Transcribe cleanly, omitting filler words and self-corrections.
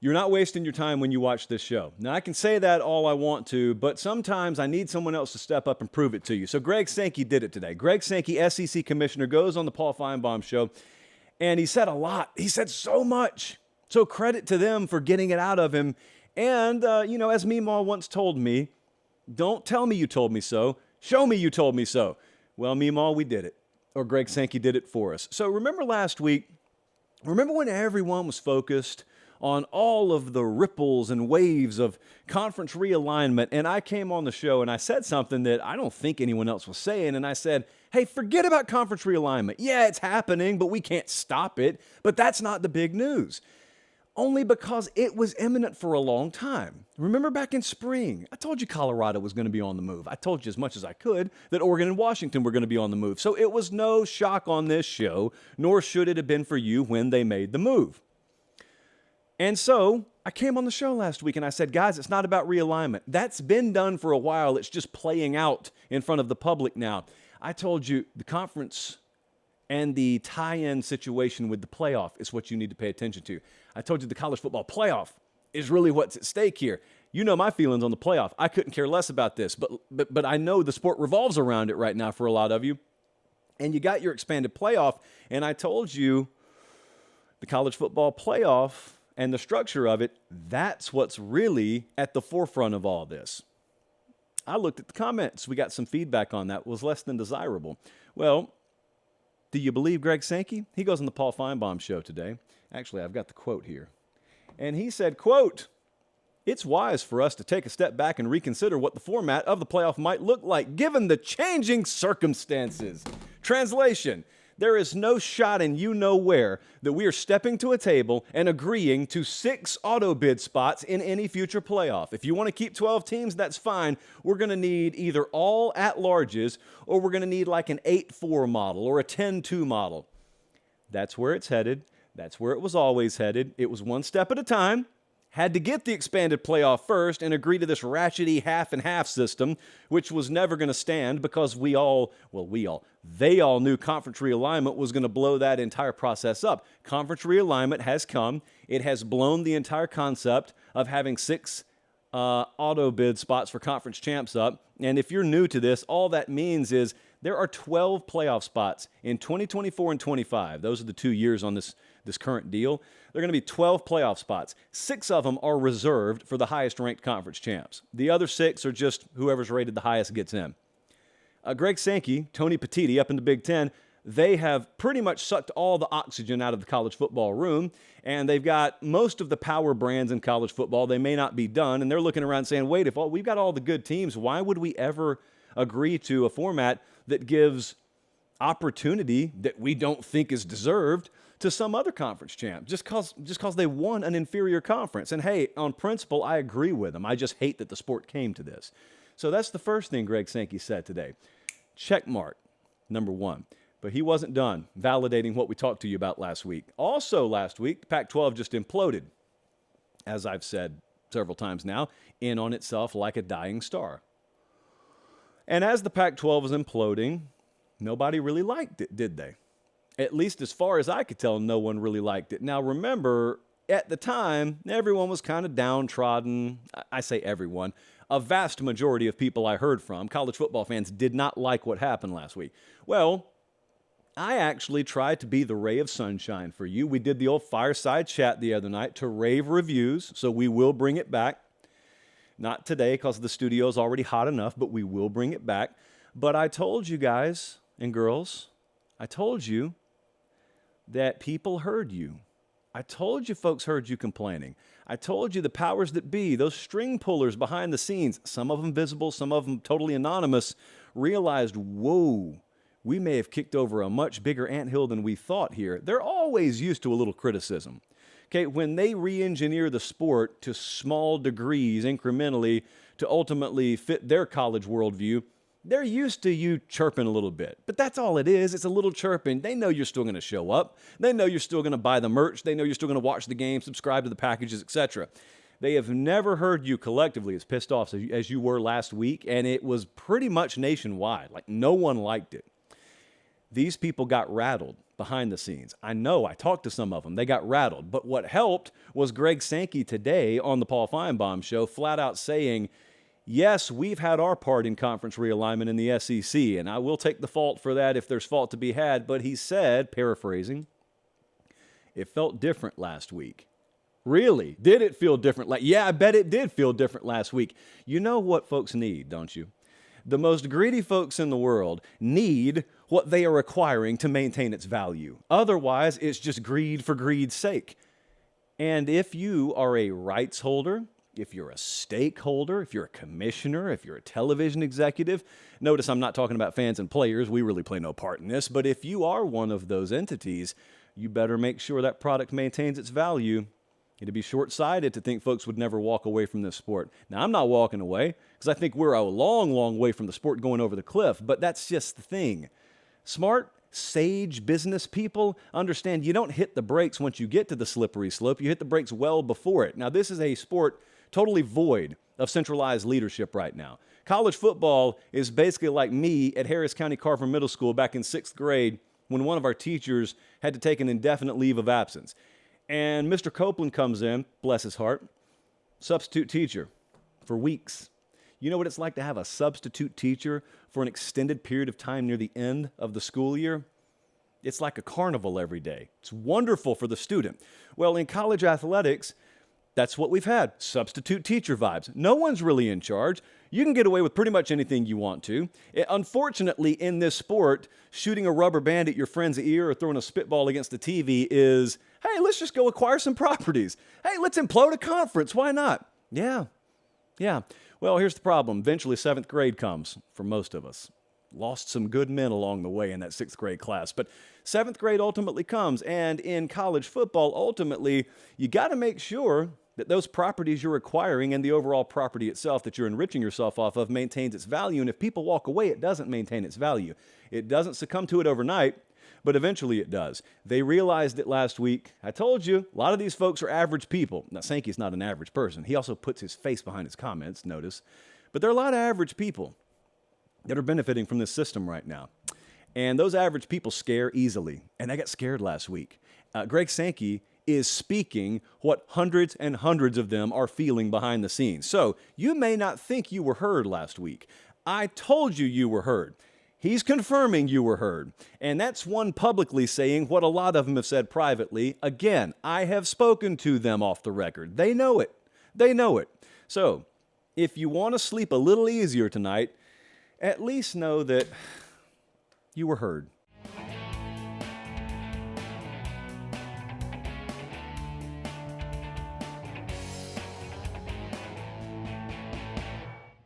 You're not wasting your time when you watch this show. Now, I can say that all I want to, but sometimes I need someone else to step up and prove it to you. So Greg Sankey did it today. Greg Sankey, SEC commissioner, goes on the Paul Feinbaum show, and he said a lot. He said so much. So credit to them for getting it out of him. And, as Meemaw once told me, don't tell me you told me so. Show me you told me so. Well, Meemaw, we did it. Or Greg Sankey did it for us. So remember last week, remember when everyone was focused on all of the ripples and waves of conference realignment, and I came on the show and I said something that I don't think anyone else was saying, and I said, hey, forget about conference realignment. Yeah, it's happening, but we can't stop it. But that's not the big news. Only because it was imminent for a long time. Remember back in spring, I told you Colorado was going to be on the move. I told you as much as I could that Oregon and Washington were going to be on the move. So it was no shock on this show, nor should it have been for you when they made the move. And so I came on the show last week and I said, guys, it's not about realignment. That's been done for a while. It's just playing out in front of the public now. I told you the conference and the tie-in situation with the playoff is what you need to pay attention to. I told you the college football playoff is really what's at stake here. You know my feelings on the playoff. I couldn't care less about this, but I know the sport revolves around it right now for a lot of you. And you got your expanded playoff, and I told you the college football playoff and the structure of it, that's what's really at the forefront of all this. I looked at the comments. We got some feedback on that. It was less than desirable. Well, do you believe Greg Sankey? He goes on the Paul Feinbaum show today. Actually, I've got the quote here. And he said, quote, "It's wise for us to take a step back and reconsider what the format of the playoff might look like given the changing circumstances." Translation, there is no shot in you know where that we are stepping to a table and agreeing to 6 auto bid spots in any future playoff. If you want to keep 12 teams, that's fine. We're going to need either all at-larges or we're going to need like an 8-4 model or a 10-2 model. That's where it's headed. That's where it was always headed. It was one step at a time. Had to get the expanded playoff first and agree to this ratchety half-and-half system, which was never going to stand because they all knew conference realignment was going to blow that entire process up. Conference realignment has come. It has blown the entire concept of having 6 auto bid spots for conference champs up. And if you're new to this, all that means is there are 12 playoff spots in 2024 and 25. Those are the 2 years on this current deal. There are going to be 12 playoff spots. 6 of them are reserved for the highest ranked conference champs. The other 6 are just whoever's rated the highest gets in. Greg Sankey, Tony Pate up in the Big Ten, they have pretty much sucked all the oxygen out of the college football room, and they've got most of the power brands in college football. They may not be done, and they're looking around saying, wait, if we've got all the good teams, why would we ever agree to a format that gives opportunity that we don't think is deserved to some other conference champ just because they won an inferior conference? And hey, on principle, I agree with them. I just hate that the sport came to this. So that's the first thing Greg Sankey said today. Check mark, number 1. But he wasn't done validating what we talked to you about last week. Also last week, the Pac-12 just imploded, as I've said several times now, in on itself like a dying star. And as the Pac-12 was imploding, nobody really liked it, did they? At least as far as I could tell, no one really liked it. Now remember, at the time, everyone was kind of downtrodden. I say everyone. A vast majority of people I heard from, college football fans, did not like what happened last week. Well, I actually tried to be the ray of sunshine for you. We did the old fireside chat the other night to rave reviews, so we will bring it back. Not today because the studio is already hot enough, but we will bring it back. But I told you guys and girls, I told you that people heard you. I told you folks heard you complaining. I told you the powers that be, those string pullers behind the scenes, some of them visible, some of them totally anonymous, realized, whoa, we may have kicked over a much bigger anthill than we thought here. They're always used to a little criticism. Okay, when they re-engineer the sport to small degrees incrementally to ultimately fit their college worldview, they're used to you chirping a little bit. But that's all it is. It's a little chirping. They know you're still going to show up. They know you're still going to buy the merch. They know you're still going to watch the game, subscribe to the packages, etc. They have never heard you collectively as pissed off as you were last week, and it was pretty much nationwide. Like, no one liked it. these people got rattled behind the scenes. I know, I talked to some of them. They got rattled. But what helped was Greg Sankey today on the Paul Feinbaum show flat out saying, yes, we've had our part in conference realignment in the SEC, and I will take the fault for that if there's fault to be had. But he said, paraphrasing, it felt different last week. Really? Did it feel different? Yeah, I bet it did feel different last week. You know what folks need, don't you? The most greedy folks in the world need what they are acquiring to maintain its value. Otherwise, it's just greed for greed's sake. And if you are a rights holder, if you're a stakeholder, if you're a commissioner, if you're a television executive, notice I'm not talking about fans and players. We really play no part in this. But if you are one of those entities, you better make sure that product maintains its value. It'd be short-sighted to think folks would never walk away from this sport. Now, I'm not walking away because I think we're a long, long way from the sport going over the cliff, but that's just the thing. Smart, sage business people understand you don't hit the brakes once you get to the slippery slope. You hit the brakes well before it. Now, this is a sport totally void of centralized leadership right now. College football is basically like me at Harris County Carver Middle School back in 6th grade when one of our teachers had to take an indefinite leave of absence. And Mr. Copeland comes in, bless his heart, substitute teacher for weeks. You know what it's like to have a substitute teacher for an extended period of time near the end of the school year? It's like a carnival every day. It's wonderful for the student. Well, in college athletics, that's what we've had, substitute teacher vibes. No one's really in charge. You can get away with pretty much anything you want to. Unfortunately, in this sport, shooting a rubber band at your friend's ear or throwing a spitball against the TV is, hey, let's just go acquire some properties. Hey, let's implode a conference. Why not? Yeah. Well, here's the problem. Eventually, 7th grade comes for most of us. Lost some good men along the way in that 6th grade class. But 7th grade ultimately comes, and in college football, ultimately, you got to make sure that those properties you're acquiring and the overall property itself that you're enriching yourself off of maintains its value. And if people walk away, it doesn't maintain its value. It doesn't succumb to it overnight, but eventually it does. They realized it last week. I told you, a lot of these folks are average people. Now, Sankey's not an average person. He also puts his face behind his comments, notice. But there are a lot of average people that are benefiting from this system right now. And those average people scare easily. And I got scared last week. Greg Sankey is speaking what hundreds and hundreds of them are feeling behind the scenes. So you may not think you were heard last week. I told you you were heard. He's confirming you were heard. And that's one publicly saying what a lot of them have said privately. Again, I have spoken to them off the record. They know it. They know it. So if you want to sleep a little easier tonight, at least know that you were heard.